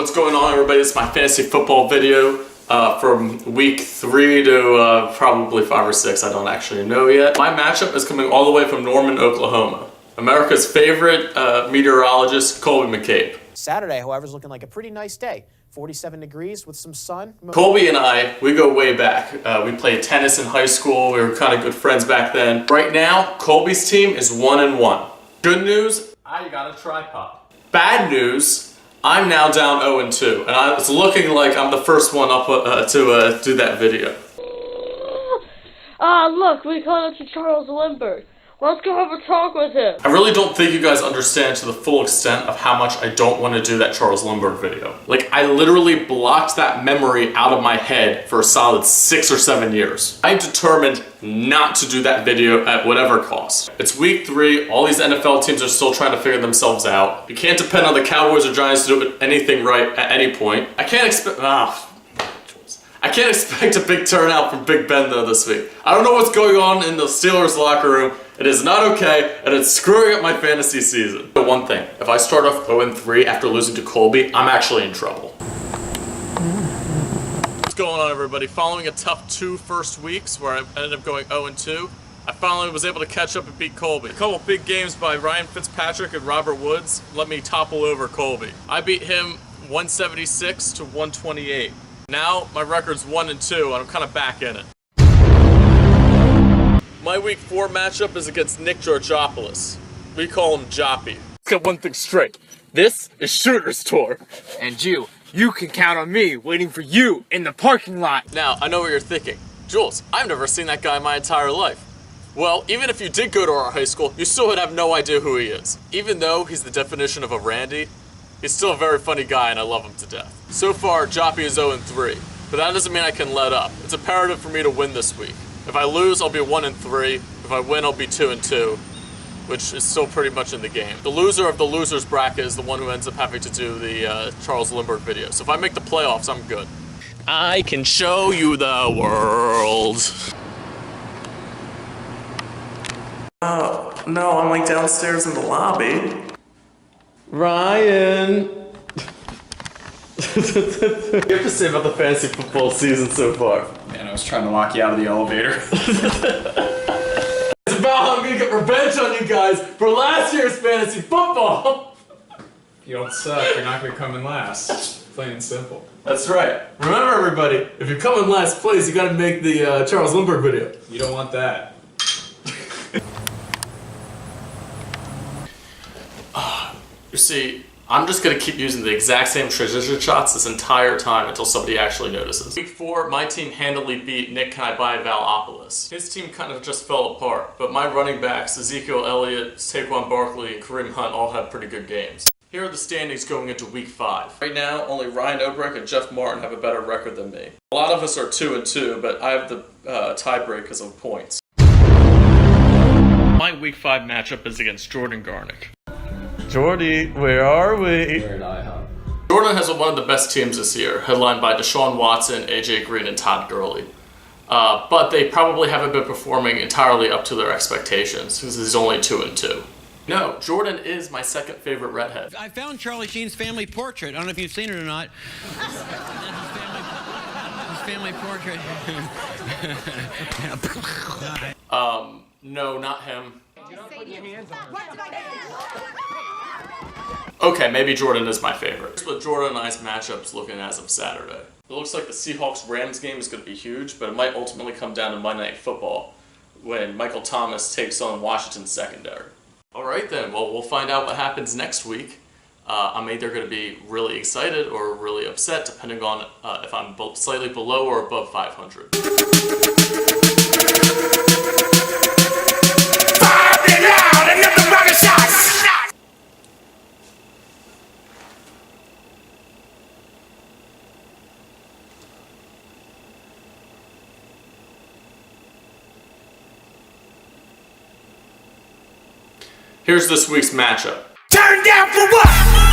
What's going on, everybody? This is my fantasy football video from week 3 to probably 5 or 6. I don't actually know yet. My matchup is coming all the way from Norman, Oklahoma. America's favorite meteorologist, Colby McCabe. Saturday, however, is looking like a pretty nice day. 47 degrees with some sun. Colby and I, we go way back. We played tennis in high school. We were kind of good friends back then. Right now, Colby's team is 1-1. Good news, I got a tripod. Bad news, I'm now down 0-2, and it's looking like I'm the first one up to do that video. Look, we called up to Charles Lindbergh. Let's go have a talk with him. I really don't think you guys understand to the full extent of how much I don't want to do that Charles Lindbergh video. Like, I literally blocked that memory out of my head for a solid 6 or 7 years. I'm determined not to do that video at whatever cost. It's week 3, all these NFL teams are still trying to figure themselves out. You can't depend on the Cowboys or Giants to do anything right at any point. I can't expect a big turnout from Big Ben though this week. I don't know what's going on in the Steelers locker room. It is not okay, and it's screwing up my fantasy season. But one thing, if I start off 0-3 after losing to Colby, I'm actually in trouble. What's going on, everybody? Following a tough 2 first weeks where I ended up going 0-2, I finally was able to catch up and beat Colby. A couple big games by Ryan Fitzpatrick and Robert Woods let me topple over Colby. I beat him 176 to 128. Now my record's 1-2, and I'm kind of back in it. My week 4 matchup is against Nick Georgopoulos. We call him Joppy. Let's get one thing straight. This is Shooter's Tour. And you can count on me waiting for you in the parking lot. Now, I know what you're thinking. Jules, I've never seen that guy in my entire life. Well, even if you did go to our high school, you still would have no idea who he is. Even though he's the definition of a Randy, he's still a very funny guy and I love him to death. So far, Joppy is 0-3, but that doesn't mean I can let up. It's imperative for me to win this week. If I lose, I'll be 1-3. If I win, I'll be 2-2, which is still pretty much in the game. The loser of the loser's bracket is the one who ends up having to do the Charles Lindbergh video. So if I make the playoffs, I'm good. I can show you the world. Oh, no, I'm like downstairs in the lobby. Ryan! What do you have to say about the fantasy football season so far? Man, I was trying to lock you out of the elevator. It's about how I'm gonna get revenge on you guys for last year's fantasy football! You don't suck, you're not gonna come in last. Plain and simple. That's right. Remember, everybody, if you come in last place, you gotta make the Charles Lindbergh video. You don't want that. You see, I'm just gonna keep using the exact same transition shots this entire time until somebody actually notices. Week 4, my team handily beat Nick Can I Buy Vowel Opolis. His team kind of just fell apart, but my running backs, Ezekiel Elliott, Saquon Barkley, and Kareem Hunt all had pretty good games. Here are the standings going into week 5. Right now, only Ryan Obrick and Jeff Martin have a better record than me. A lot of us are 2-2, but I have the tiebreak because of points. My week 5 matchup is against Jordan Garnick. Jordy, where are we? We're in IHOP. Jordan has one of the best teams this year, headlined by Deshaun Watson, AJ Green, and Todd Gurley. But they probably haven't been performing entirely up to their expectations, since he's only 2-2. No, Jordan is my second favorite redhead. I found Charlie Sheen's family portrait. I don't know if you've seen it or not. His family portrait. No, not him. Okay, maybe Jordan is my favorite. Here's what Jordan and I's matchup's looking as of Saturday. It looks like the Seahawks-Rams game is going to be huge, but it might ultimately come down to Monday Night Football when Michael Thomas takes on Washington's secondary. Alright then, well, we'll find out what happens next week. I'm either going to be really excited or really upset, depending on if I'm slightly below or above 500. Here's this week's matchup. Turn down for what?